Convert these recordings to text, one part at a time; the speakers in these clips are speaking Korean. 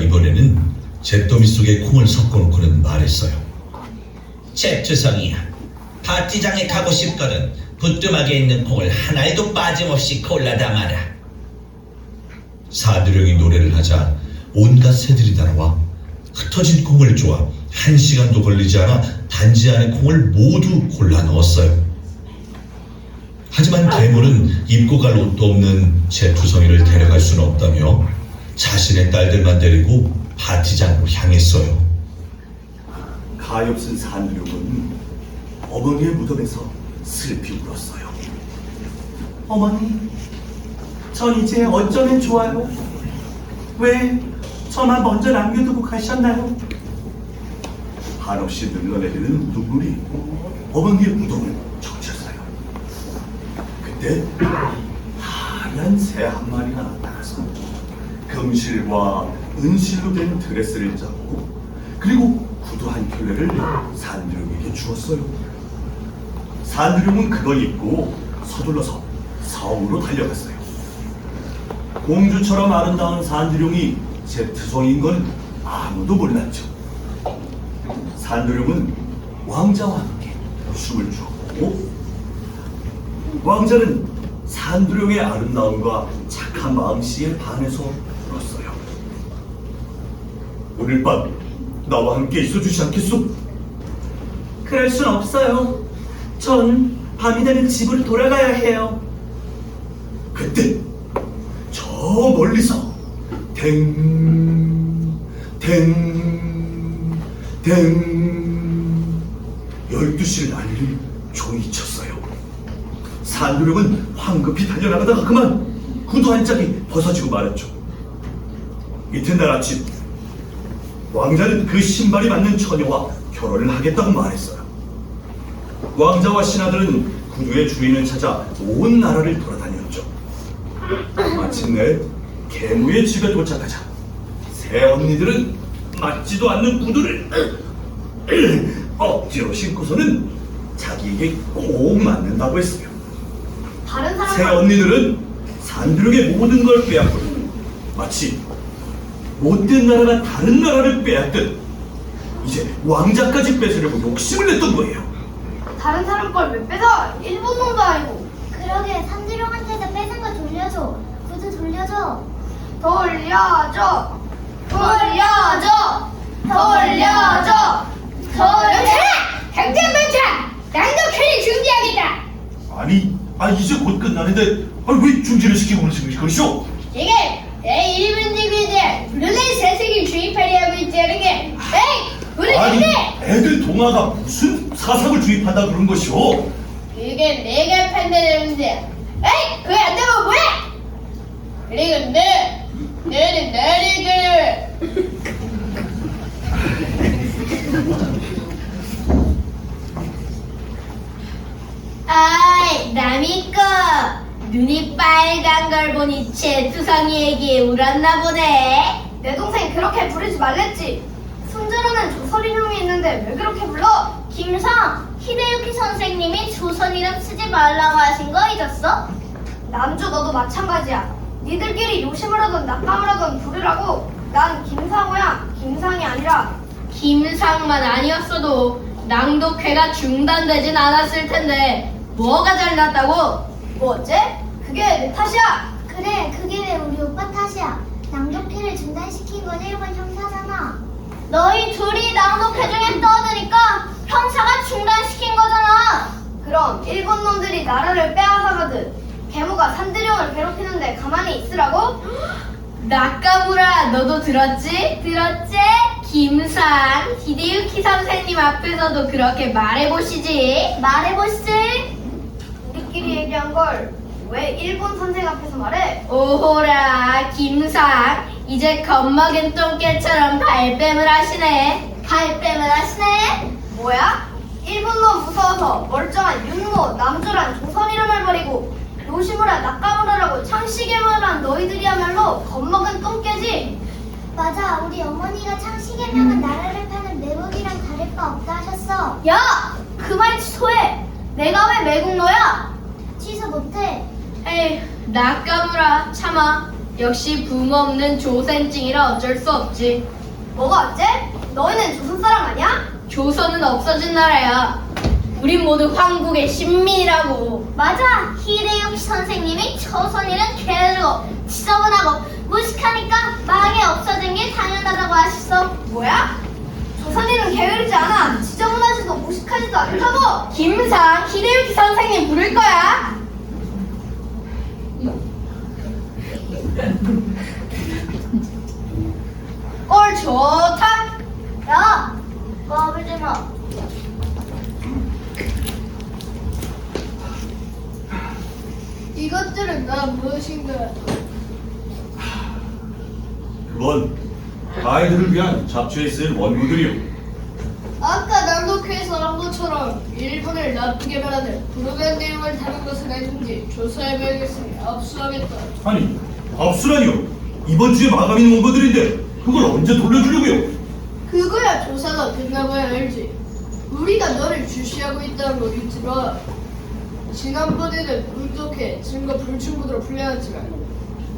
이번에는 잿더미 속에 콩을 섞어놓고는 말했어요. 잿투성이야, 파티장에 가고 싶거든 부뚜막에 있는 콩을 한 알도 빠짐없이 골라 담아라. 산두령이 노래를 하자 온갖 새들이 날아와 흩어진 콩을 쪼아 1시간도 걸리지 않아 단지 안에 콩을 모두 골라 넣었어요. 하지만 괴물은 입고 갈 옷도 없는 잿투성이를 데려갈 수는 없다며 자신의 딸들만 데리고 파티장으로 향했어요. 가엾은 산두령은 어머니의 무덤에서 슬피 울었어요. 어머니, 전 이제 어쩌면 좋아요? 왜 저만 먼저 남겨두고 가셨나요? 한없이 늘러내리는 눈물이 어머니의 무덤을 적셨어요. 그때 하얀 새 한 마리가 나타나서 금실과 은실로 된 드레스를 짜고 그리고 구두 한 켤레를 산두령에게 주었어요. 산두령은 그걸 입고 서둘러서 성으로 달려갔어요. 공주처럼 아름다운 산두령이 잿투성이인 건 아무도 몰랐죠. 산두령은 왕자와 함께 춤을 추었고 왕자는 산두령의 아름다움과 착한 마음씨에 반해서 울었어요. 오늘 밤 나와 함께 있어주지 않겠소? 그럴 순 없어요. 전 밤이 되면 집으로 돌아가야 해요. 그때 저 멀리서 댕 12시를 알리는 종이 쳤어요. 산두령은 황급히 달려나가다가 그만 구두 한 짝이 벗어지고 말았죠. 이튿날 아침 왕자는 그 신발이 맞는 처녀와 결혼을 하겠다고 말했어요. 왕자와 신하들은 구두의 주인을 찾아 온 나라를 돌아다녔죠. 마침내 계무의 집에 도착하자 새 언니들은 맞지도 않는 구두를 억지로 신고서는 자기에게 꼭 맞는다고 했어요. 다른 사람 새 언니들은 산두령의 모든 걸 빼앗고 마치 못된 나라가 다른 나라를 빼앗듯 이제 왕자까지 뺏으려고 욕심을 냈던 거예요. 다른 사람 걸 왜 뺏어? 일본 놈도 아니고. 그러게 산두령한테도 뺏은 거 돌려줘. 구두 돌려줘. 돌려줘. 당장 낭독회를 준비하겠다. 아니 이제 곧 끝나는데 왜 중지를 시키고 그러시오? 지금 내 일본 지구에 대한 불운한 사색을 주입하려 하고 있다는 게 우리 아니 근데 애들 동화가 무슨 사상을 주입한다 그런 것이오? 그게 내가 판단하는 문제야. 그게 안 되면 뭐야? 그리고 너는 나를 아이 남이꺼 눈이 빨간 걸 보니 잿투성이에게 울었나 보네. 내 동생 그렇게 부르지 말랬지. 손자로는 조선 이름이 있는데 왜 그렇게 불러? 김상, 히데유키 선생님이 조선 이름 쓰지 말라고 하신 거 잊었어? 남주 너도 마찬가지야. 니들끼리 요심을 하던 낙감을 하던 부르라고. 난 김상호야. 김상이 아니라. 김상만 아니었어도 낭독회가 중단되진 않았을 텐데 뭐가 잘났다고? 뭐 어째? 그게 내 탓이야. 그래, 그게 왜 우리 오빠 탓이야. 낭독회를 중단시킨 건 일본 형사잖아. 너희 둘이 낭독회 중에 떠드니까 형사가 중단시킨 거잖아. 그럼 일본 놈들이 나라를 빼앗아가듯 계무가 산두령을 괴롭히는데 가만히 있으라고? 나카무라 너도 들었지? 들었지? 김상 히데유키 선생님 앞에서도 그렇게 말해보시지. 말해보시지. 우리끼리 얘기한 걸 왜 일본 선생 앞에서 말해? 오호라 김상 이제 겁먹은 똥개처럼 발뺌을 하시네. 뭐야? 일본 놈 무서워서 멀쩡한 윤모 남조란 조선 이름을 버리고 요시무라 나카무라라고 창씨개명한 너희들이야말로 겁먹은 똥개지. 맞아, 우리 어머니가 창씨개명은 나라를 파는 매국이랑 다를 바 없다 하셨어. 야! 그 말 취소해. 내가 왜 매국노야? 취소 못해. 에이 나카무라 참아. 역시 부모 없는 조센증이라 어쩔 수 없지. 뭐가 어째? 너희는 조선 사람 아니야? 조선은 없어진 나라야. 우린 모두 황국의 신민이라고. 맞아. 히데요키 선생님이 조선인은 게으르고 지저분하고 무식하니까 망에 없어진 게 당연하다고 하셨어. 뭐야? 조선인은 게으르지 않아. 지저분하지도 무식하지도 않다고. 김상, 히데요키 선생님 부를 거야. 꼴 좋다. 야, 까불지 마. 이것들은 다 무엇인가? 그건 아이들을 위한 잡지에 쓰인 원고들이요. 아까 낭독회에서 한 것처럼 일본을 나쁘게 말하는 불운한 내용을 다룬 것은 아닌지 조사해 봐야겠으니 압수하겠다. 아니, 압수라니요. 이번 주에 마감인 원고들인데 그걸 언제 돌려주려고요? 그거야 조사가 끝나봐야 알지. 우리가 너를 주시하고 있다는 거 잊지 마. 지난번에는 불독해 증거 불충분으로 풀려났지만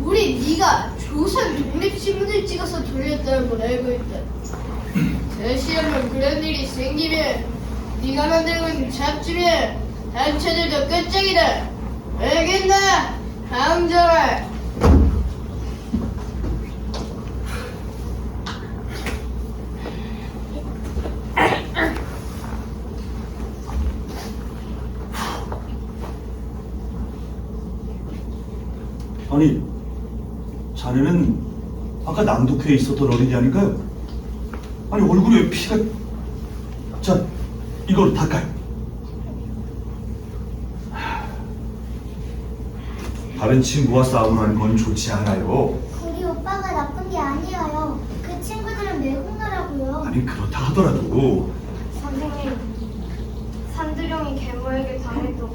우리 네가 조선 독립신문을 찍어서 돌렸다는 걸 알고 있다. 다시 한번 그런 일이 생기면 네가 만들고 잡지면 단체들도 끝장이다. 알겠나? 강정아. 아니, 자네는 아까 낭독회에 있었던 어린이 아닌가요? 아니, 얼굴에 피가... 자, 이걸 닦아요. 다른 친구와 싸움을 하는 건 좋지 않아요. 우리 오빠가 나쁜 게 아니에요. 그 친구들은 외국노라고요. 아니, 그렇다 하더라도 선생님, 산두령이 계모에게 당해도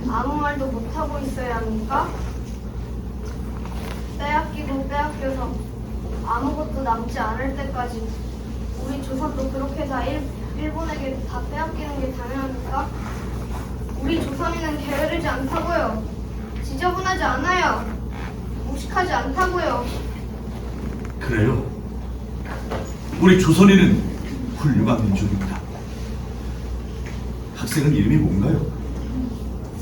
아무 말도 못하고 있어야 합니까? 빼앗기고 빼앗겨서 아무것도 남지 않을 때까지 우리 조선도 그렇게 다 일본에게 다 빼앗기는 게 당연합니까? 우리 조선인은 게으르지 않다고요. 지저분하지 않아요. 무식하지 않다고요. 그래요. 우리 조선인은 훌륭한 민족입니다. 학생은 이름이 뭔가요?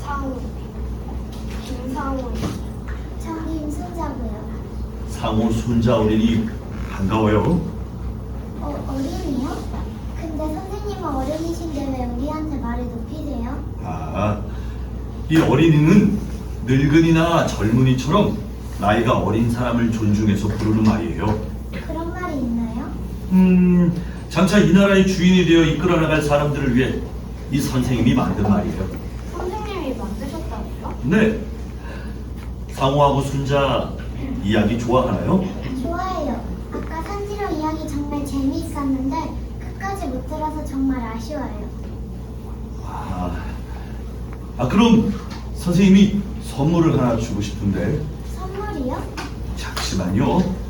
상우, 김상우. 저 임순자고요. 상호 순자 어린이 반가워요. 어린이요? 근데 선생님은 어른이신데 왜 우리한테 말을 높이세요? 아, 이 어린이는 늙은이나 젊은이처럼 나이가 어린 사람을 존중해서 부르는 말이에요. 그런 말이 있나요? 장차 이 나라의 주인이 되어 이끌어 나갈 사람들을 위해 이 선생님이 만든 말이에요. 선생님이 만드셨다고요? 네. 상호하고 순자 이야기 좋아하나요? 좋아해요. 아까 산지로 이야기 정말 재미있었는데 끝까지 못 들어서 정말 아쉬워요. 그럼 선생님이 선물을 하나 주고 싶은데. 선물이요? 잠시만요.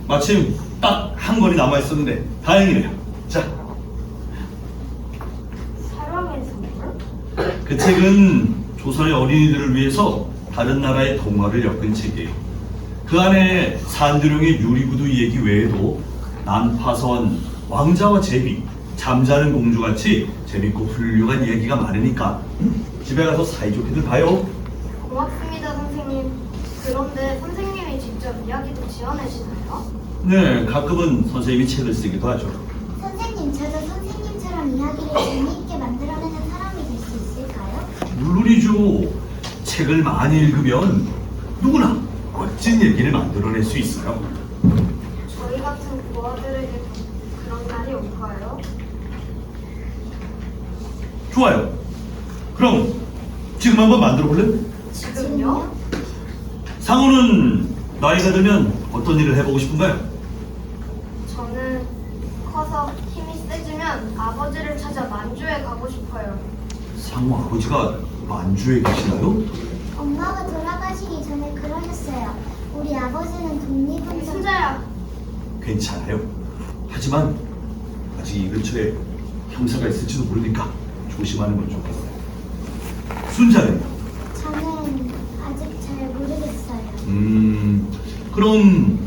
마침 딱 한 권이 남아 있었는데 다행이네요. 자, 사랑의 선물? 그 책은 조선의 어린이들을 위해서 다른 나라의 동화를 엮은 책이에요. 그 안에 산두령의 유리구두 얘기 외에도 난파선, 왕자와 제비, 잠자는 공주같이 재밌고 훌륭한 얘기가 많으니까 집에 가서 사이좋게들 봐요. 고맙습니다, 선생님. 그런데 선생님이 직접 이야기도 지어내시나요? 네, 가끔은 선생님이 책을 쓰기도 하죠. 선생님, 저도 선생님처럼 이야기를 재미있게 만들어내는 사람이 될 수 있을까요? 물론이죠. 책을 많이 읽으면 누구나 멋진 얘기를 만들어낼 수 있어요. 저희 같은 부하들에게 그런 날이 올까요? 좋아요. 그럼 지금 한번 만들어 볼래? 지금요? 상우는 나이가 들면 어떤 일을 해보고 싶은가요? 저는 커서 힘이 세지면 아버지를 찾아 만주에 가고 싶어요. 상우 아버지가 만주에 계시나요? 엄마가 돌아가시기 전에 그러셨어요. 우리 아버지는 독립운동... 순자야, 괜찮아요. 하지만 아직 이 근처에 형사가 있을지도 모르니까 조심하는 건 좋겠어요. 순자는? 저는 아직 잘 모르겠어요. 그럼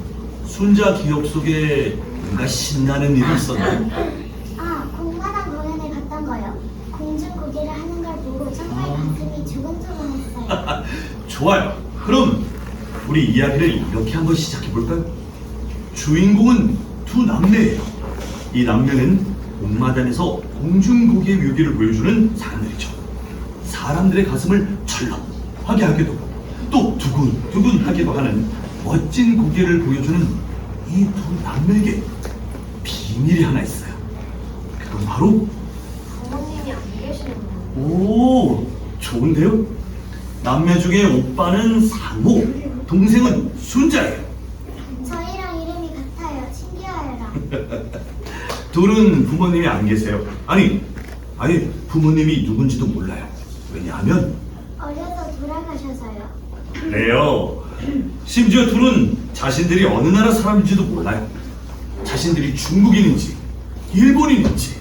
순자 기억 속에 뭔가 신나는 일이 있었나요? 아, 공마당 공연에 갔던 거요. 공중고개를 하는 걸 보고 정말 가슴이 조근조근했어요. 좋아요. 그럼 우리 이야기를 이렇게 한번 시작해 볼까요? 주인공은 두 남매예요. 이 남매는 공마단에서 공중고개의 묘기를 보여주는 사람들이죠. 사람들의 가슴을 철렁하게 하기도 또 두근두근하기도 하는 멋진 고개를 보여주는 이 두 남매에게 비밀이 하나 있어요. 그건 바로 부모님이 안 계시는구나. 오, 좋은데요? 남매 중에 오빠는 상호, 동생은 순자예요. 저희랑 이름이 같아요. 신기하여라. 둘은 부모님이 안 계세요. 아니 부모님이 누군지도 몰라요. 왜냐하면 어려서 돌아가셔서요. 그래요. 심지어 둘은 자신들이 어느 나라 사람인지도 몰라요. 자신들이 중국인인지 일본인인지.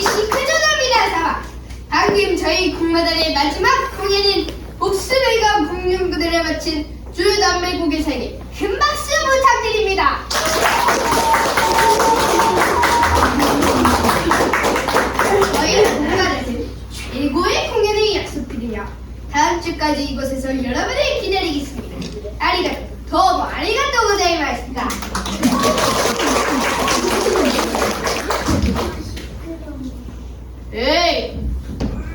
시크조점이다. 방금 저희 공마단의 마지막 공연인 목숨을 건 공룡들을 바친 두 남매 고개사에게 큰 박수 부탁드립니다. 저희 공마단은 최고의 공연을 약속드리며 다음 주까지 이곳에서 여러분을 기다리겠습니다. 아리가또, 도모 아리가또 고자이마스다. 에이,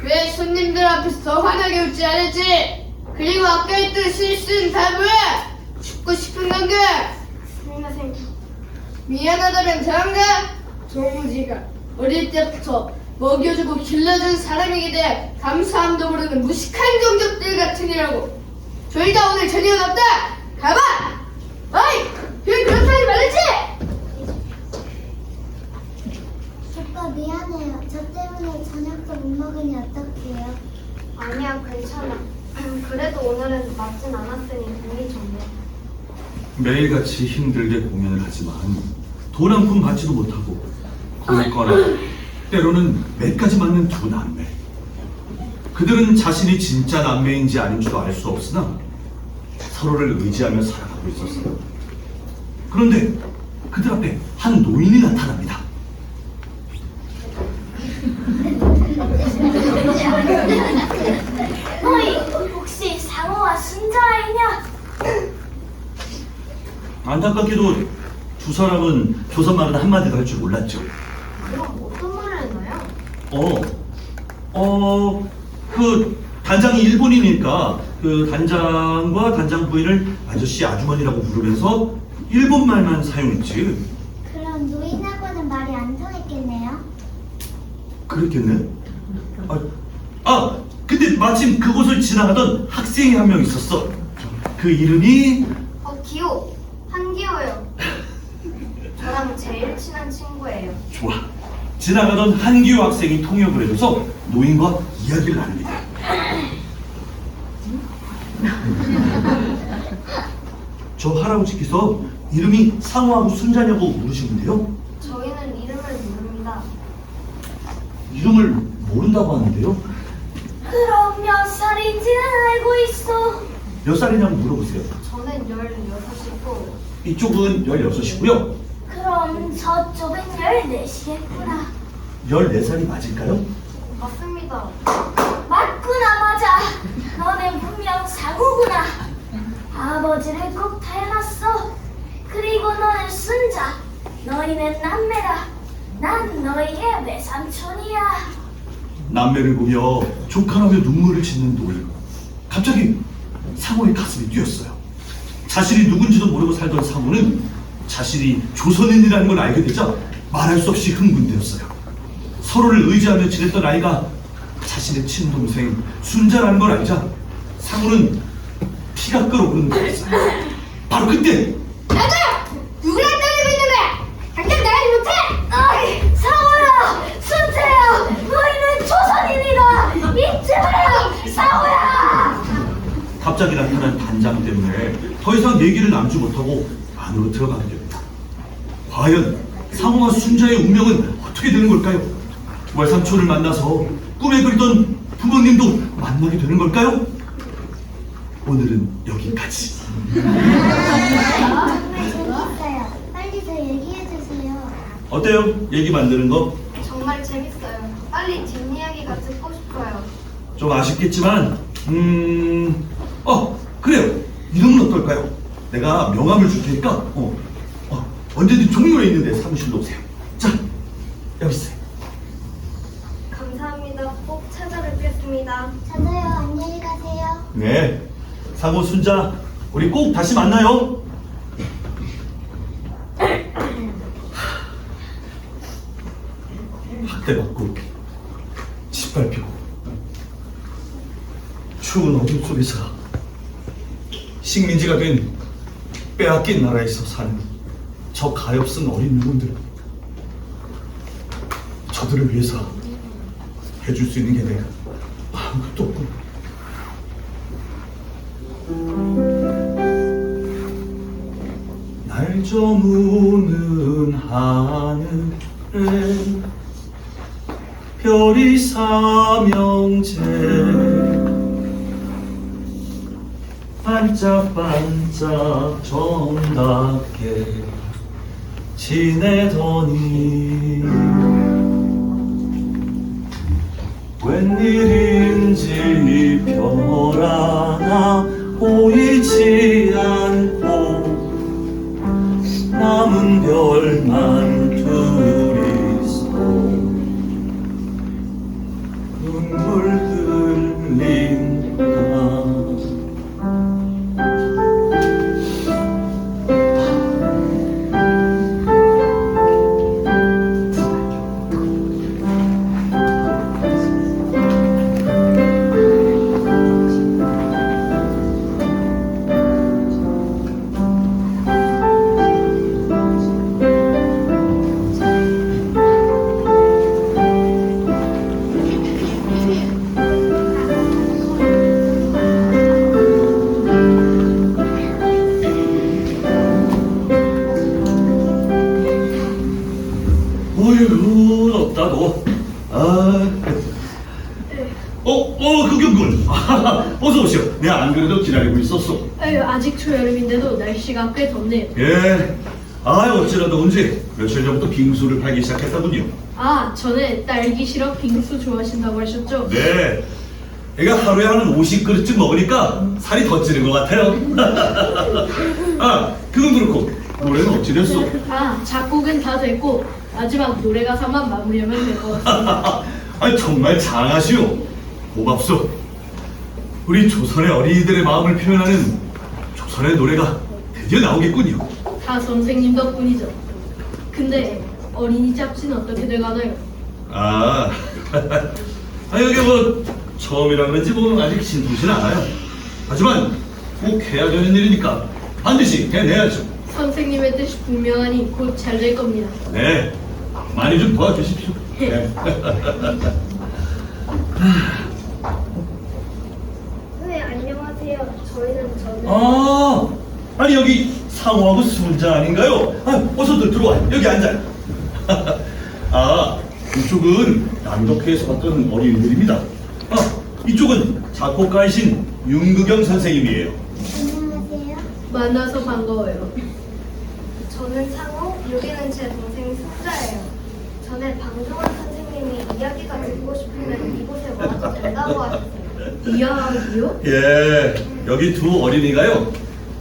왜 손님들 앞에서 화나게 웃지 않았지? 그리고 아까 했던 실수는 다 뭐야? 죽고 싶은 건가? 선생, 미안하다면 저런가? 조무지가 어릴 때부터 먹여주고 길러준 사람에게 대해 감사함도 모르는 무식한 종족들 같으니라고. 저희 다 오늘 저녁은 없다. 가봐. 어이, 왜 그렇다니 말했지? 오빠 미안해요. 저 때문에 저녁도 못 먹으니 어떡해요? 아니야, 괜찮아. 그래도 오늘은 맞진 않았으니 운이 좋네. 매일같이 힘들게 공연을 하지만 돈 한 푼 받지도 못하고 그랬거나 때로는 매까지 맞는 두 남매. 그들은 자신이 진짜 남매인지 아닌지도 알 수 없으나 서로를 의지하며 살아가고 있었어요. 그런데 그들 앞에 한 노인이 나타납니다. 너희 혹시 상호와 순자아이냐? 안타깝게도 두 사람은 조선말은 한마디도 할 줄 몰랐죠. 그럼 어떤 말을 했나요? 그 단장이 일본이니까 그 단장과 단장 부인을 아저씨 아주머니라고 부르면서 일본말만 사용했지. 그럼 노인하고는 말이 안 통했겠네요. 그랬겠네. 근데 마침 그곳을 지나가던 학생이 한 명 있었어. 그 이름이 기호. 한기호요. 저랑 제일 친한 친구예요. 좋아. 지나가던 한기호 학생이 통역을 해줘서 노인과 이야기를 나눕니다. 저 할아버지께서 이름이 상호하고 순자냐고 물으시는데요. 저희는 이름을 모릅니다. 이름을 모른다고 하는데요. 그럼 몇 살인지는 알고 있어. 몇 살이냐고 물어보세요. 저는 16이고 이쪽은 16이고요. 그럼 저쪽은 14시겠구나. 14살이 맞을까요? 맞습니다. 맞구나, 맞아. 너는 분명 상호구나. 아버지를 꼭 닮았어. 그리고 너는 순자. 너희는 남매라. 난 너희의 외삼촌이야. 남매를 보며 족하라며 눈물을 짓는 노인. 갑자기 상호의 가슴이 뛰었어요. 자신이 누군지도 모르고 살던 상호는 자신이 조선인이라는 걸 알게 되자 말할 수 없이 흥분되었어요. 서로를 의지하며 지냈던 아이가 자신의 친동생 순자라는 걸 알자 상호는 피가 끓어오르는 거였어요. 바로 그때 나가! 누구랑 떠들고 있는 거야? 당장 나가지 못해! 어이, 상호야! 순자야! 너희는 조선인이다! 잊지 마라! 상호야! 갑자기 나타난 단장 때문에 더 이상 얘기를 남지 못하고 안으로 들어가게 됩니다. 과연 상호와 순자의 운명은 어떻게 되는 걸까요? 외삼촌을 만나서 꿈에 그리던 부모님도 만나게 되는 걸까요? 오늘은 여기까지. 정말 재밌어요. 빨리 더 얘기해 주세요. 어때요? 얘기 만드는 거? 정말 재밌어요. 빨리 뒷이야기가 듣고 싶어요. 좀 아쉽겠지만, 그래요. 이름은 어떨까요? 내가 명함을 줄 테니까, 언제든 종로에 있는데 사무실로 오세요. 자, 여기 있어요. 감사합니다. 꼭 찾아뵙겠습니다. 저도요. 안녕히 가세요. 네. 사고 순자, 우리 꼭 다시 만나요. 학대받고, 짓밟히고, 추운 어둠 속에서 식민지가 된 빼앗긴 나라에서 사는 저 가엾은 어린 영혼들, 저들을 위해서 해줄 수 있는 게 내가 아무것도 없고, 날 저무는 하늘에 별이 삼형제 반짝반짝 정답게 지내더니 웬일인지 별 하나 보이지 않고 남은 별만 둘이서 눈물 흘린다. 어휴, 없다 너. 흑영군. 어서 오시오. 내가 안 그래도 기다리고 있었어. 아유, 아직 초여름인데도 날씨가 꽤 덥네요. 예. 어찌라도 언제 며칠 전부터 빙수를 팔기 시작했다군요. 아, 전에 딸기 시럽 빙수 좋아하신다고 하셨죠? 네. 애가 하루에 한 50그릇쯤 먹으니까 살이 더 찌는 것 같아요. 그건 그렇고 노래는 어찌 됐어? 아, 작곡은 다 됐고 마지막 노래 가사만 마무리하면 될 것 같습니다. 정말 장하시오. 고맙소. 우리 조선의 어린이들의 마음을 표현하는 조선의 노래가 드디어 나오겠군요. 다 선생님 덕분이죠. 근데 어린이 잡지는 어떻게 돼가나요? 여기 뭐 처음이란 건지 뭐 아직 신통치는 않아요. 하지만 꼭 해야 되는 일이니까 반드시 해내야죠. 선생님의 뜻이 분명하니 곧 잘 될 겁니다. 네, 많이 좀 도와주십시오. 네. 네, 안녕하세요. 저는 아니 여기 상호하고 순자 아닌가요? 어서들 들어와. 여기 앉아요. 이쪽은 남덕회에서 봤던 어린이들입니다. 이쪽은 작곡가이신 윤극영 선생님이에요. 안녕하세요. 만나서 반가워요. 저는 상호, 여기는 제 동생 순자예요. 전에 방종원 선생님이 이야기가 듣고 싶으면 이곳에 와도 된다고 하셨어요. 이야기요? 예, 여기 두 어린이가요.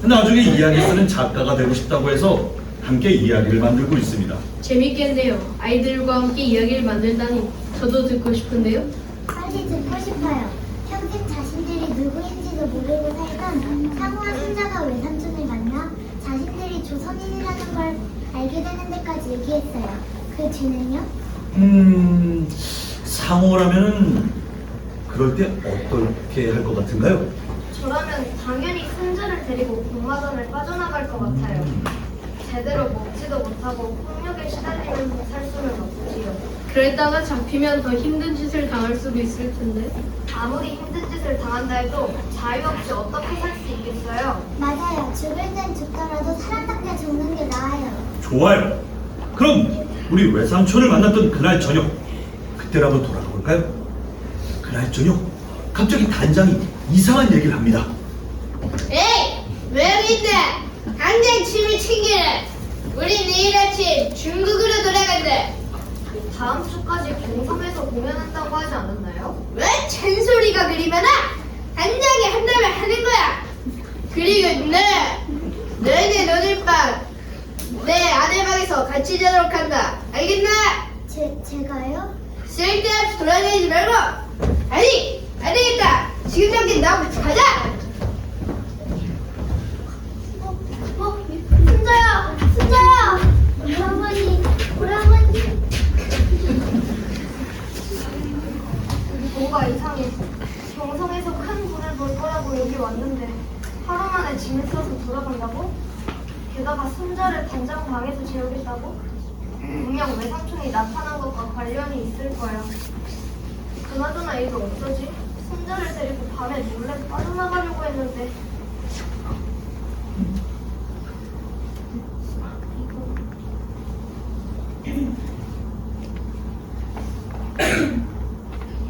나중에 이야기 쓰는 작가가 되고 싶다고 해서 함께 이야기를 만들고 있습니다. 재밌겠네요. 아이들과 함께 이야기를 만들다니 저도 듣고 싶은데요. 빨리 듣고 싶어요. 평생 자신들이 누구인지도 모르고 살던 상우와 순자가 외삼촌을 만나 자신들이 조선인이라는 걸 알게 되는 데까지 얘기했어요. 그 뒤는요? 상호라면은 그럴 때 어떻게 할 것 같은가요? 저라면 당연히 순자를 데리고 공마전을 빠져나갈 것 같아요. 제대로 먹지도 못하고 폭력에 시달리면서 살 수는 없지요. 그랬다가 잡히면 더 힘든 짓을 당할 수도 있을 텐데. 아무리 힘든 짓을 당한다 해도 자유 없이 어떻게 살 수 있겠어요? 맞아요. 죽을 땐 죽더라도 사람답게 죽는 게 나아요. 좋아요. 그럼 우리 외삼촌을 만났던 그날 저녁, 그때로 한번 돌아가 볼까요? 그날 저녁 갑자기 단장이 이상한 얘기를 합니다. 에이! 왜 여기 있대? 당장 짐을 챙기래! 우리 내일 아침 중국으로 돌아간대! 다음 주까지 경섬에서 공연한다고 하지 않았나요? 왜 잔소리가 그리 많아? 당장에 한다면 하는 거야! 그리고 너희는 오늘 밤 내 아내 방에서 같이 자도록 한다! 알겠나? 제가요? 쓸데없이 돌아다니지 말고! 아니! 안 되겠다! 지금 당장 나하고 가자! 순자야! 순자야! 우리 할머니 뭔가 이상해. 경성에서 큰 불을 볼 거라고 여기 왔는데 하루 만에 짐을 싸서 돌아간다고? 게다가 순자를 단장 방에서 재우겠다고? 분명 외삼촌이 나타난 것과 관련이 있을 거야. 그나저나 이거 어쩌지? 순자를 데리고 밤에 몰래 빠져나가려고 했는데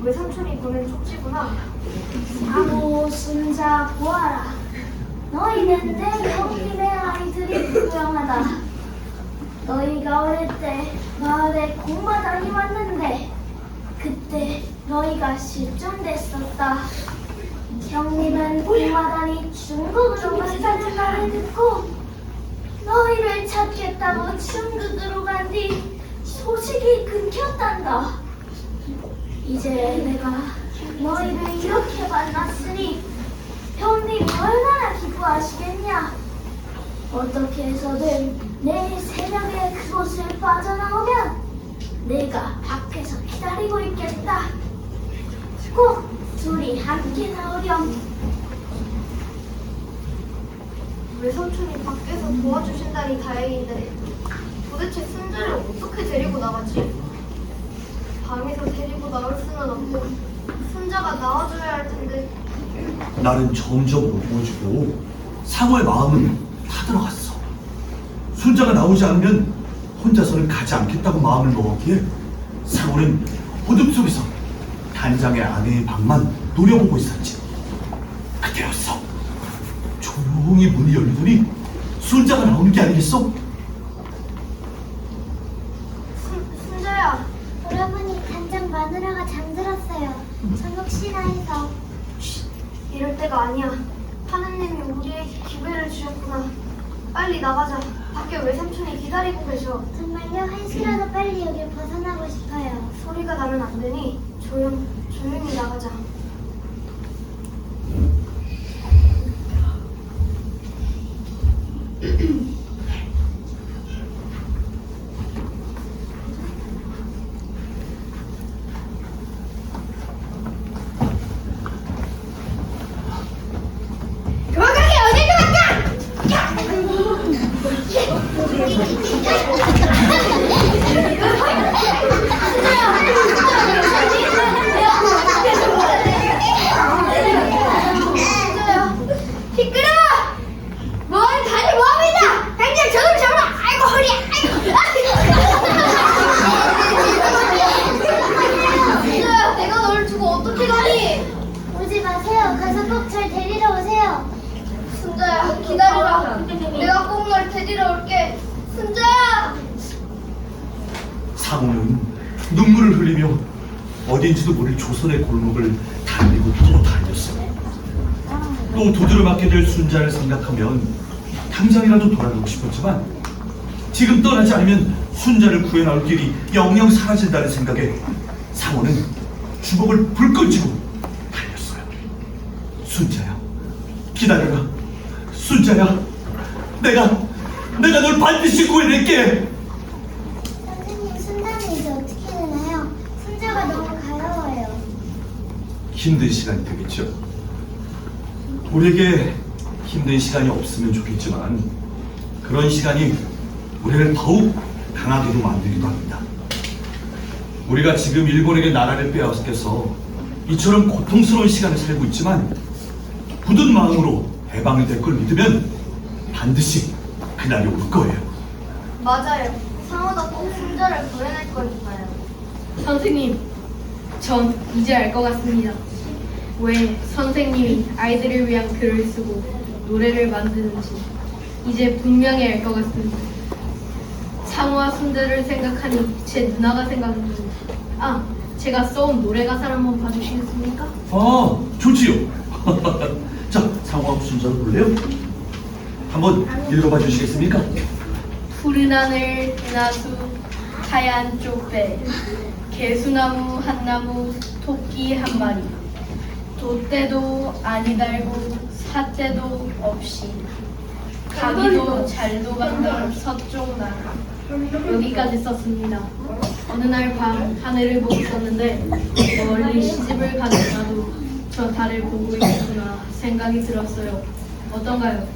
외삼촌이 보낸 쪽지구나. 사모 순자 보아라. 너희는 내 형님의 아이들이 분명하다. 너희가 어릴 때 마을에 공마당이 왔는데 그때 너희가 실종됐었다. 형님은 공마당이 중국으로 간다는 말을 듣고 너희를 찾겠다고 중국으로 간 뒤 소식이 끊겼단다. 이제 내가 너희를 이렇게 만났으니 형님이 얼마나 기뻐하시겠냐. 어떻게 해서든 내일 새벽에 그곳을 빠져나오면 내가 밖에서 기다리고 있겠다. 꼭 둘이 함께 나오렴. 외삼촌이 밖에서 도와주신다니 다행인데 도대체 순자를 어떻게 데리고 나가지? 밤에서 데리고 나올 수는 없고 순자가 나와줘야 할 텐데. 날은 점점 어두워지고 상어의 마음은 타들어갔어. 순자가 나오지 않으면 혼자서는 가지 않겠다고 마음을 먹었기에 상어는 어둠 속에서 단장의 아내의 방만 노려보고 있었지. 그때였어. 조용히 문이 열리더니 순자가 나오는 게 아니겠어? 순자야. 여러분이 단장 마누라가 잠들었어요. 전 혹시나 해서. 이럴 때가 아니야. 하느님이 우리에게 기회를 주셨구나. 빨리 나가자. 밖에 외삼촌이 기다리고 계셔. 정말요? 한시라도 빨리 여길 벗어나고 싶어요. 소리가 나면 안 되니 조용히 나가자. 도망가게 어딜 도망가! 시끄러워! 뭔 다리 모험이다! 당장 저놈 잡아! 아이고 허리야! 아이고! 내가 너를 두고 어떻게 가니? 오지 마세요. 가서 꼭 절 데리러 오세요. 순자야 기다려라. 내가 꼭 널 데리러 올게. 순자야! 상어는 눈물을 흘리며 어딘지도 모를 조선의 골목을 달리고 또 달렸어. 또 도둑을 맞게 될 순자를 생각하면 당장이라도 돌아가고 싶었지만 지금 떠나지 않으면 순자를 구해나올 길이 영영 사라진다는 생각에 상어는 주먹을 불끈 쥐고 달렸어요. 순자야, 기다려라. 순자야, 내가 널 반드시 구해낼게. 선생님, 순자는 이제 어떻게 되나요? 순자가 너무 가여워요. 힘든 시간이 되겠죠. 우리에게 힘든 시간이 없으면 좋겠지만 그런 시간이 우리를 더욱 강하게도 만들기도 합니다. 우리가 지금 일본에게 나라를 빼앗겨서 이처럼 고통스러운 시간을 살고 있지만 굳은 마음으로 해방이 될 걸 믿으면 반드시 그날이 올 거예요. 맞아요. 상어가 꼭 순자를 구해낼 거니까요. 선생님, 전 이제 알 것 같습니다. 왜 선생님이 아이들을 위한 글을 쓰고 노래를 만드는지 이제 분명히 알 것 같습니다. 상우와 순대를 생각하니 제 누나가 생각납니다. 아, 제가 써온 노래 가사를 한번 봐주시겠습니까? 아, 좋지요. 자, 상호하고 순서를 볼래요? 한번 읽어봐 주시겠습니까? 푸른 하늘 은하수 하얀 쪽배 개수나무 한 나무 토끼 한 마리 돛대도 아니 달고 사대도 없이 가기도 잘도 간다 서쪽 나라 여기까지 썼습니다. 어느 날 밤 하늘을 보고 있었는데 멀리 시집을 가는 나도 저 달을 보고 있구나 생각이 들었어요. 어떤가요?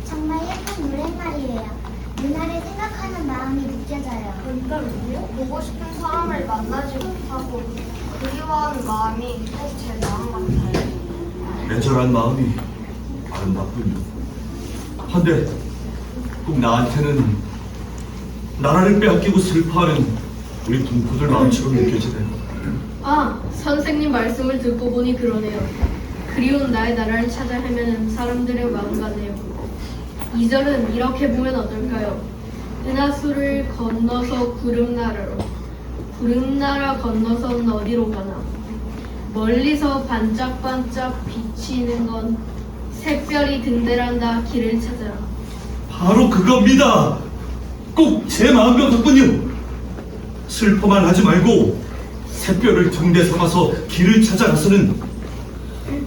정말 예쁜 노랫말이에요. 누나를 생각하는 마음이 느껴져요. 보고 싶은 사람을 만나지 못하고 그리워하는 마음이 꼭 제 마음 같아요. 애절한 마음이 아름답군요. 한데 꼭 나한테는 나라를 빼앗기고 슬퍼하는 우리 동포들 마음처럼 느껴지네요. 아, 선생님 말씀을 듣고 보니 그러네요. 그리운 나의 나라를 찾아 헤매는 사람들의 마음 같네요. 2절은 이렇게 보면 어떨까요? 은하수를 건너서 구름나라로 구름나라 건너서는 어디로 가나 멀리서 반짝반짝 비치는 건 샛별이 등대란다 길을 찾아라. 바로 그겁니다. 꼭 제 마음 같군요. 슬퍼만 하지 말고 샛별을 등대 삼아서 길을 찾아가서는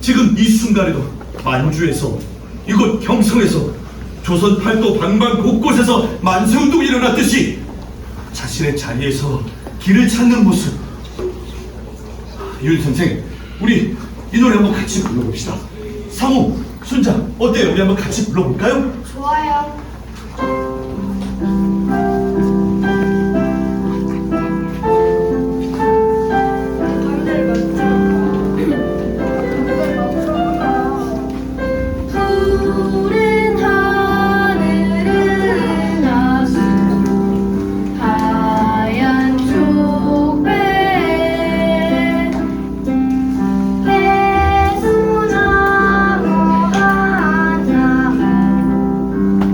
지금 이 순간에도 만주에서 이곳 경성에서 조선 팔도 방방 곳곳에서 만세운동이 일어났듯이 자신의 자리에서 길을 찾는 모습. 윤 선생, 우리 이 노래 한번 같이 불러봅시다. 상우, 순자, 어때요? 우리 한번 같이 불러볼까요? 좋아요. 푸른 하늘은 하수 하얀 쪽배 개수나무가 하나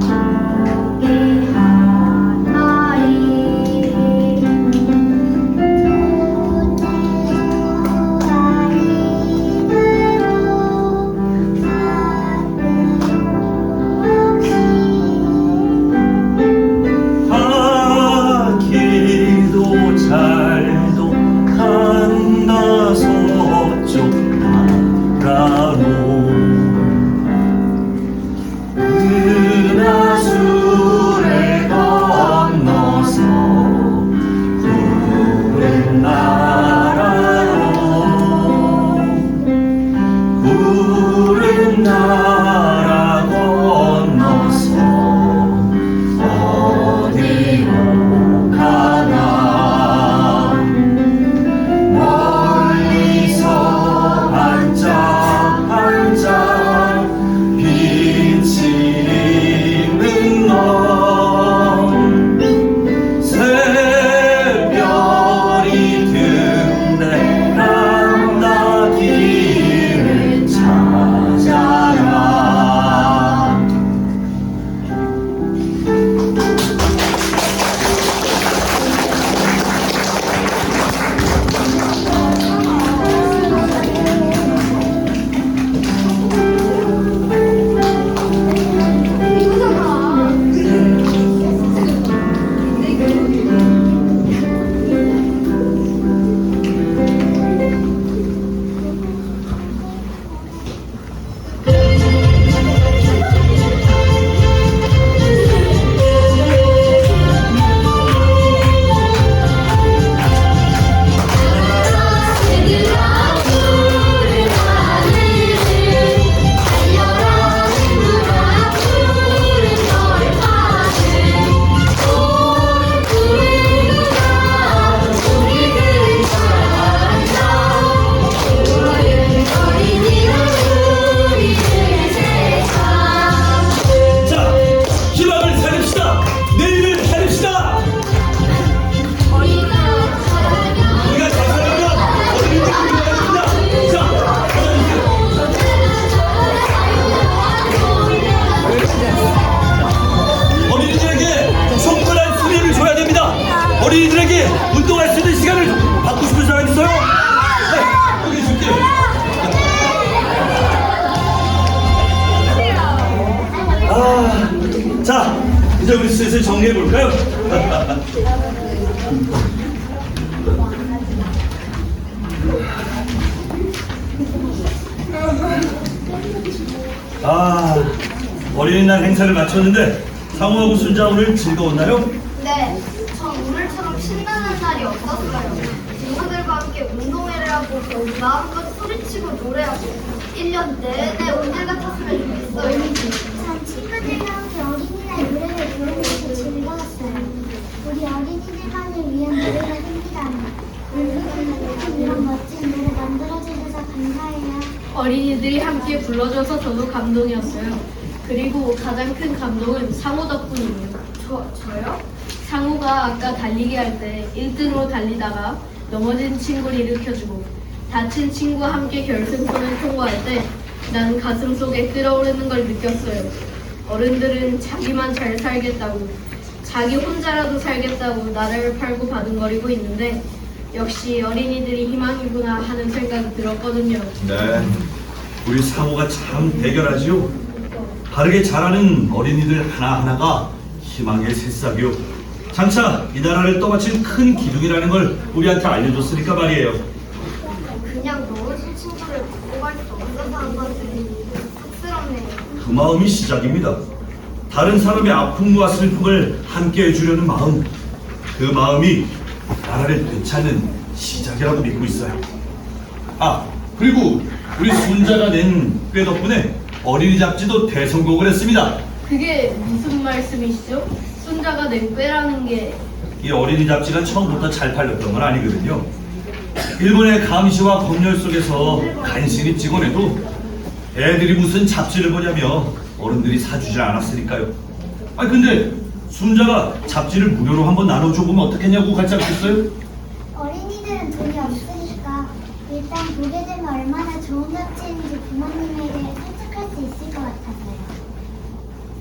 토끼 한 마리 가기도 잘도 간다 서쪽 나라로 은하수를 건너서 푸른 나라로 푸른 나라 건너서 어디로 가나 멀리서 반짝반짝 비치는 넌 새별이 등대란다 길을 찾아라. 자, 우리 슬슬 정리해볼까요? 어린이날 행사를 마쳤는데 상우하고 순자 오늘 즐거웠나요? 네, 전 오늘처럼 신나는 날이 없었어요. 친구들과 함께 운동회를 하고 마음껏 소리치고 노래하고 1년 내내 온들 같았으면 좋겠어요. 전 친구들과 함께 어린이날 노래를 부르는 것이 즐거웠어요. 우리 어린이들만을 위한 노래가 생기다니. 이런 멋진 노래 만들어주셔서 감사해요. 어린이들이 함께 불러줘서 저도 감동이었어요. 그리고 가장 큰 감동은 상우 덕분이에요. 저요? 상우가 아까 달리기 할 때 1등으로 달리다가 넘어진 친구를 일으켜주고 다친 친구와 함께 결승선을 통과할 때 나는 가슴 속에 끓어오르는 걸 느꼈어요. 어른들은 자기만 잘 살겠다고, 자기 혼자라도 살겠다고 나라를 팔고 바둥거리고 있는데 역시 어린이들이 희망이구나 하는 생각이 들었거든요. 네, 우리 상우가 참 대견하지요. 바르게 자라는 어린이들 하나하나가 희망의 새싹이요. 장차 이 나라를 떠받친 큰 기둥이라는 걸 우리한테 알려줬으니까 말이에요. 그냥 넘어진 친구를 데리고 갈 수 없어서 한 건데 쑥스럽네요. 그 마음이 시작입니다. 다른 사람의 아픔과 슬픔을 함께 해주려는 마음, 그 마음이 나라를 되찾는 시작이라고 믿고 있어요. 그리고 우리 순자가 낸 꾀 덕분에 어린이 잡지도 대성공을 했습니다. 그게 무슨 말씀이시죠? 순자가 낸 꾀라는 게 이 어린이 잡지가 처음부터 잘 팔렸던 건 아니거든요. 일본의 감시와 검열 속에서 간신히 찍어내도 애들이 무슨 잡지를 보냐며 어른들이 사주질 않았으니까요. 근데 순자가 잡지를 무료로 한번 나눠줘보면 어떻겠냐고 갈짝했어요? 어린이들은 돈이 없으니까 일단 보게 되면 얼마나 좋은 잡지인지 부모님에게 설득할 수 있을 것 같아서요.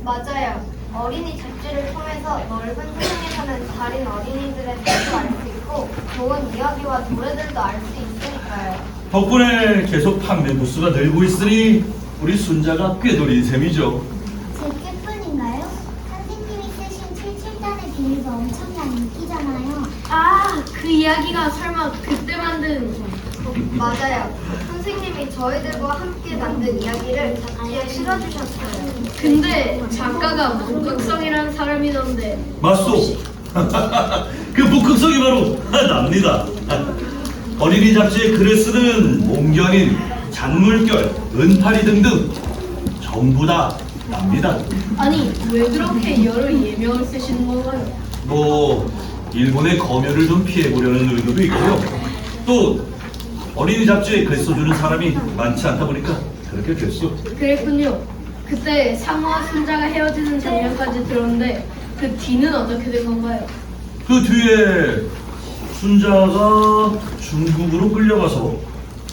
맞아요. 어린이 잡지를 통해서 넓은 세상에 사는 다른 어린이들의 삶도 알 수 있고 좋은 이야기와 노래들도 알 수 있으니까요. 덕분에 계속 판매 부수가 늘고 있으니 우리 순자가 꾀돌인 셈이죠. 제 꾀뿐인가요? 선생님이 쓰신 77단의 비밀도 엄청난 인기잖아요. 그 이야기가 설마 그때 만든 맞아요. 선생님이 저희들과 함께 만든 이야기를 잡지에 실어주셨어요. 근데 작가가 목극성이라는 사람이던데 맞소. 그 북극성이 바로 납니다. 어린이 잡지에 글을 쓰는 몽견인, 작물결, 은파리 등등 전부 다 납니다. 아니 왜 그렇게 여러 예명을 쓰시는 건가요? 일본의 검열을 좀 피해보려는 의도도 있고요. 또 어린이 잡지에 글 써주는 사람이 많지 않다 보니까 그렇게 됐어. 그랬군요. 그때 상우와 순자가 헤어지는 장면까지 들었는데 그 뒤는 어떻게 된 건가요? 그 뒤에 순자가 중국으로 끌려가서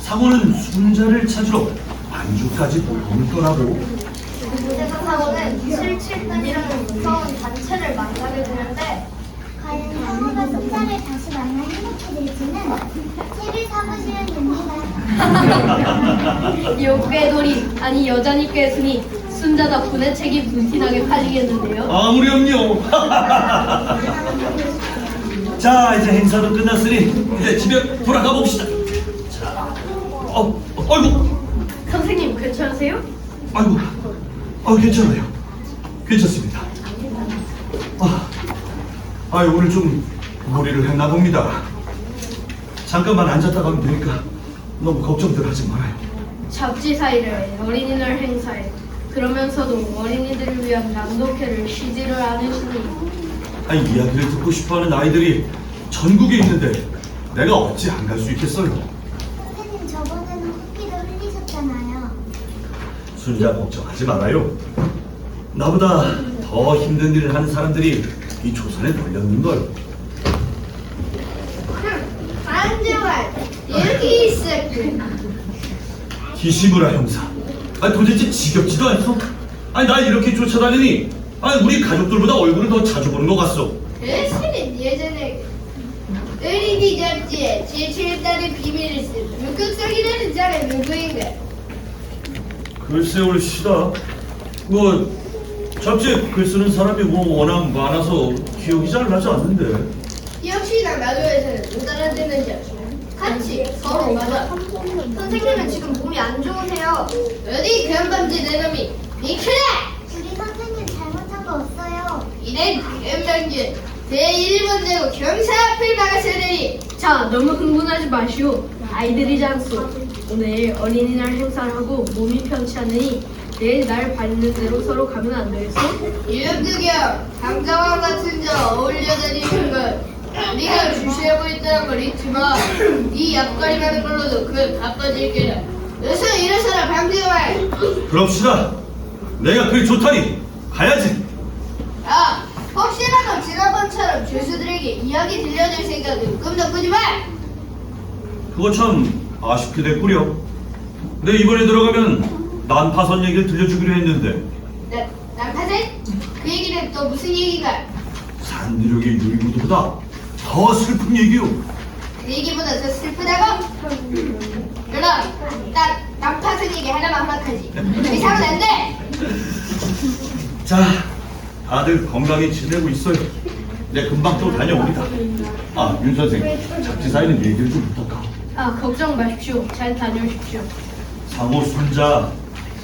상우는 순자를 찾으러 안주까지 몰고 떠나고, 그래서 상호는 77단이라는 무서운 단체를 만나게 되는데 과연 상우가 순자를 다시 만나 행복해질지는 책을 사보시면 됩니다. 요 꾀돌이 아니 여전히 꾀순이 순자 덕분에 책이 불티나게 팔리겠는데요. 아무렴요. 자, 이제 행사도 끝났으니 이제 집에 돌아가 봅시다. 자, 아이고, 선생님 괜찮으세요? 괜찮아요. 괜찮습니다. 오늘 좀 무리를 했나 봅니다. 잠깐만 앉았다 가면 되니까 너무 걱정들 하지 말아요. 잡지 사이를 어린이날 행사에 그러면서도 어린이들을 위한 낭독회를 쉬지를 않으시니 이야기를 듣고 싶어하는 아이들이 전국에 있는데 내가 어찌 안 갈 수 있겠어요? 선생님 저번에는 코피도 흘리셨잖아요. 순자 걱정하지 말아요. 나보다 더 힘든 일을 하는 사람들이 이 조선에 널렸는걸. 안 좋아. 이렇게 있을게. 기시무라 형사. 도대체 지겹지도 않소? 날 이렇게 쫓아다니니 우리 가족들보다 얼굴을 더 자주 보는 것 같소. 선생님 예전에 어린이 잡지에 77단의 비밀을 쓴 묵극성이라는 사람이 누구인가? 글쎄 올시다. 잡지에 글 쓰는 사람이 워낙 많아서 기억이 잘 나지 않는데. 역시나 나도에서는 못 알아듣는지 같이 서로 맞아. 선생님은 지금 몸이 안 좋으세요. 어디 그런 밤지 내 놈이 니크레! 우리 선생님 잘못한 거 없어요. 이래 그런 밤지 제1번 내고 경사 앞을 막았어야 되니. 자, 너무 흥분하지 마시오. 아이들이지 않소. 오늘 어린이날 행사를 하고 몸이 편치 않으니 내일 날 밟는 대로 서로 가면 안 되겠어? 유득경 강자왕 같은 자 어울려 다니는 건 네가 주시해 보였다는 걸 잊지 마. 네 앞가림하는 걸로도 그걸 갚아질 게다. 어서 일어서라 방지말. 그럽시다. 내가 그리 좋다니 가야지. 야, 혹시라도 지난번처럼 죄수들에게 이야기 들려줄 생각은 꿈도 꾸지 마. 그거 참 아쉽게 됐구려. 근데 이번에 들어가면 난파선 얘기를 들려주기로 했는데 난파생? 그 얘기는 또 무슨 얘기가? 산드령의 유리구두보다 더 슬픈 얘기요. 그 얘기보다 더 슬프다고? 그럼 딱 난파생 얘기 하나만 허락하지. 이상은 안 돼. 자, 다들 건강히 지내고 있어요. 내 금방 또 다녀옵니다. 아, 윤 선생, 잡지사에는 얘기를 좀 부탁하. 아, 걱정 마십시오. 잘 다녀오십시오. 상호 순자,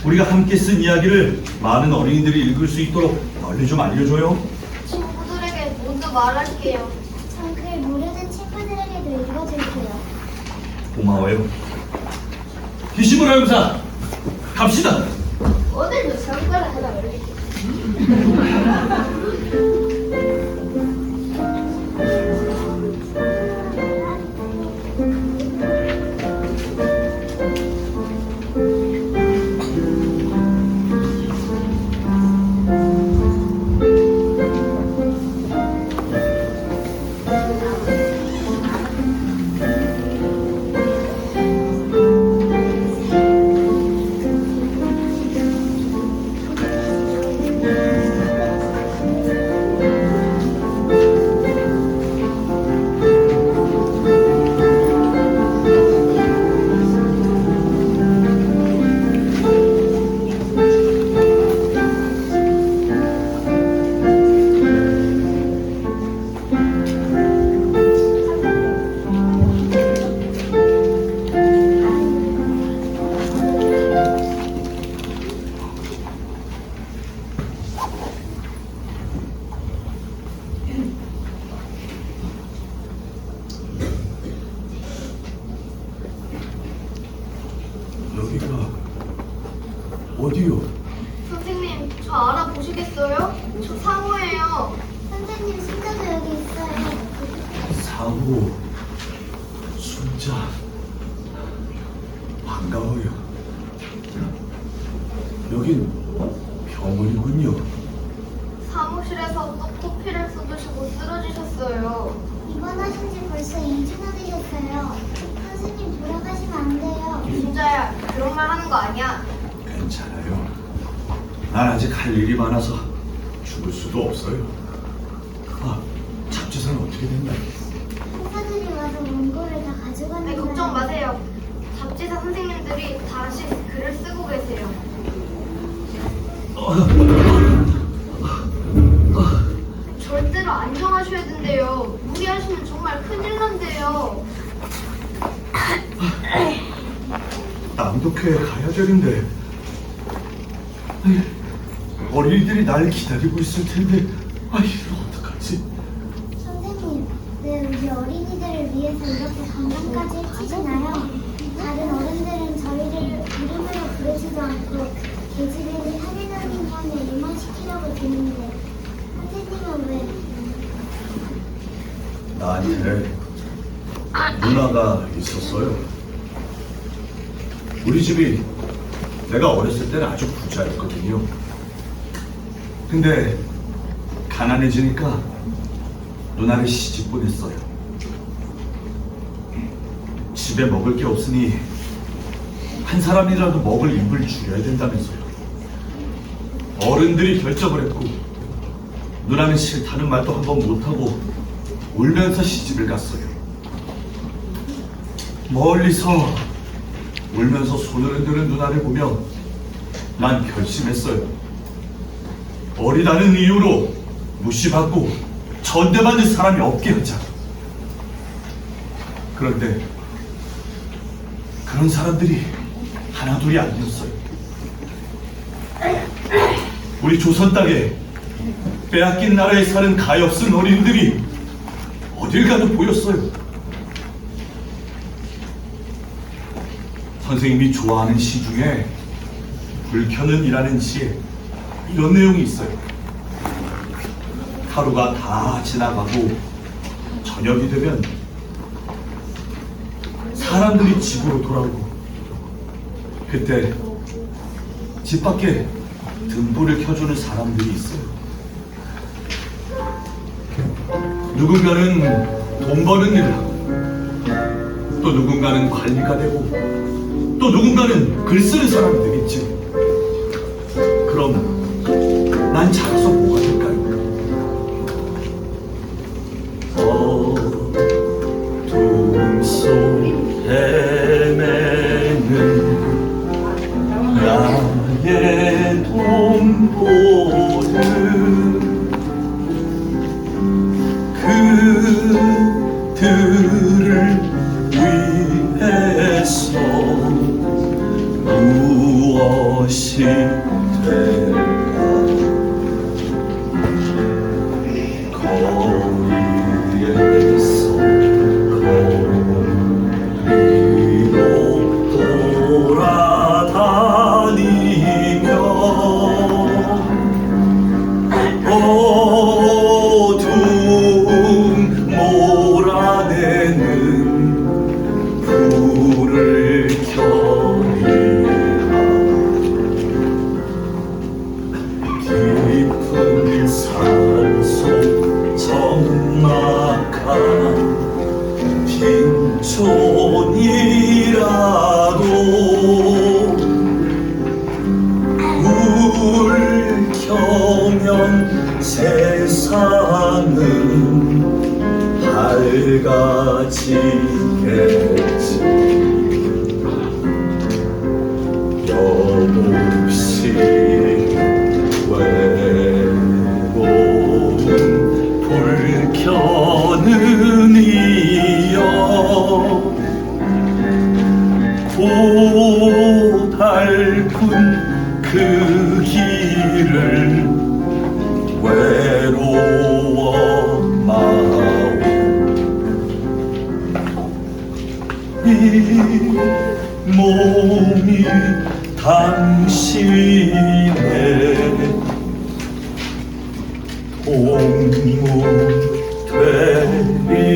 우리가 함께 쓴 이야기를 많은 어린이들이 읽을 수 있도록 널리 좀 알려줘요. 친구들에게 먼저 말할게요. 전 글 모르는 친구들에게도 읽어줄게요. 고마워요. 기시무라 형사, 갑시다. 오늘도 손가락 하나 올릴게. 여기가 어디요? 선생님, 저 알아보시겠어요? 저 상호예요. 선생님 순자도 여기 있어요. 상호, 순자, 반가워요. 여긴 병원이군요. 사무실에서 떡코피를 쏟으시고 쓰러지셨어요. 입원하신 지 벌써 2주나 되셨어요. 선생님 돌아가시면 안 돼요. 진짜야, 그런 말 하는 거 아니야. 괜찮아요. 난 아직 할 일이 많아서 죽을 수도 없어요. 아, 잡지사는 어떻게 됐나요? 형사들이 와서 원고를 다 가져갔는데 네, 걱정 마세요. 잡지사 선생님들이 다시 글을 쓰고 계세요. 절대로 안정하셔야 된대요. 무리하시면 정말 큰일 난대요. 남독회에 가야 되는데 어린이들이 날 기다리고 있을 텐데 이걸 어떡하지? 선생님, 왜 우리 어린이들을 위해서 이렇게 감정까지 해주시나요? 다른 어른들은 저희를 이름으로 부르지도 않고 계집애를 하늘나님만에 임원시키려고 드는데 선생님은 왜? 나한테 누나가 있었어요. 우리 집이 내가 어렸을 때는 아주 부자였거든요. 근데 가난해지니까 누나를 시집 보냈어요. 집에 먹을 게 없으니 한 사람이라도 먹을 입을 줄여야 된다면서요. 어른들이 결정을 했고 누나는 싫다는 말도 한 번 못하고 울면서 시집을 갔어요. 멀리서 울면서 손을 흔드는 누나를 보며 난 결심했어요. 어리다는 이유로 무시받고 전대받는 사람이 없게 하자. 그런데 그런 사람들이 하나둘이 아니었어요. 우리 조선 땅에 빼앗긴 나라에 사는 가엾은 어린들이 어딜 가도 보였어요. 선생님이 좋아하는 시 중에 불켜는이라는 시에 이런 내용이 있어요. 하루가 다 지나가고 저녁이 되면 사람들이 집으로 돌아오고, 그때 집 밖에 등불을 켜주는 사람들이 있어요. 누군가는 돈 버는 일을 하고, 또 누군가는 관리가 되고, 또 누군가는 글 쓰는 사람이 되겠지. 그럼 난 자라서 뭐가 될까요? 어둠 속 헤매는 나의 동포들, 그들을 위해서 무엇이 될까? 거리에서 거리로 돌아다니며 어둠 몰아내는 불을 켜리라. 깊은 산속 적막한 빈촌이라도 불 켜면 세상은 밝아지겠지. 여봅시 외로운 불 켜는 이여, 고달픈 그 길을 외로워 마오. 이 몸이 당신의 공무 되리라.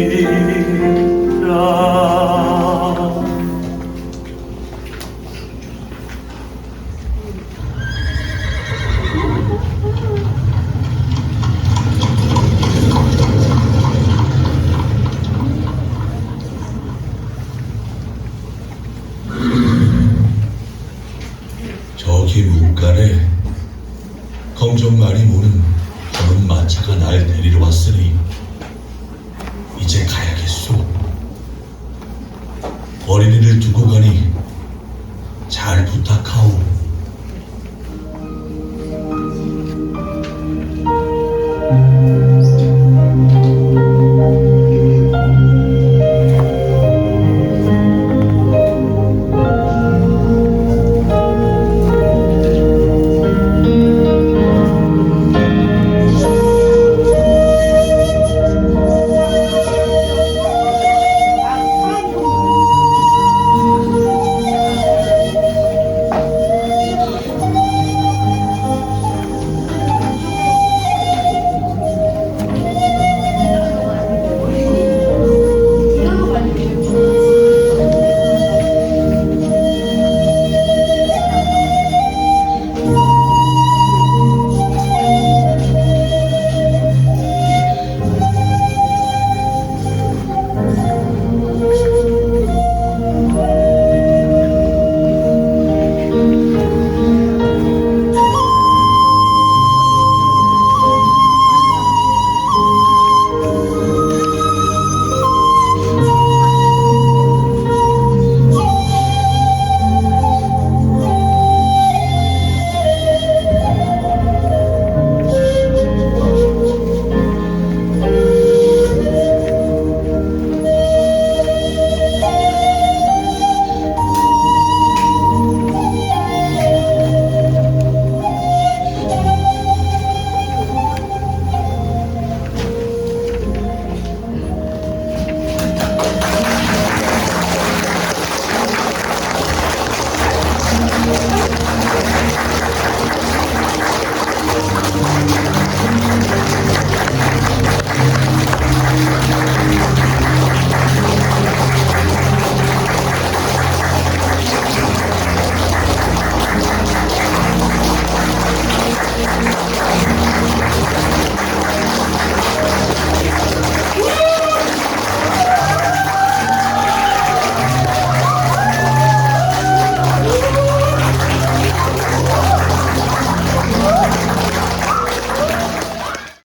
저기 문간에 검정 많이 모는 검은 마차가 날 데리러 왔으니 이제 가야겠소. 어린이를 두고 가니 잘 부탁하오.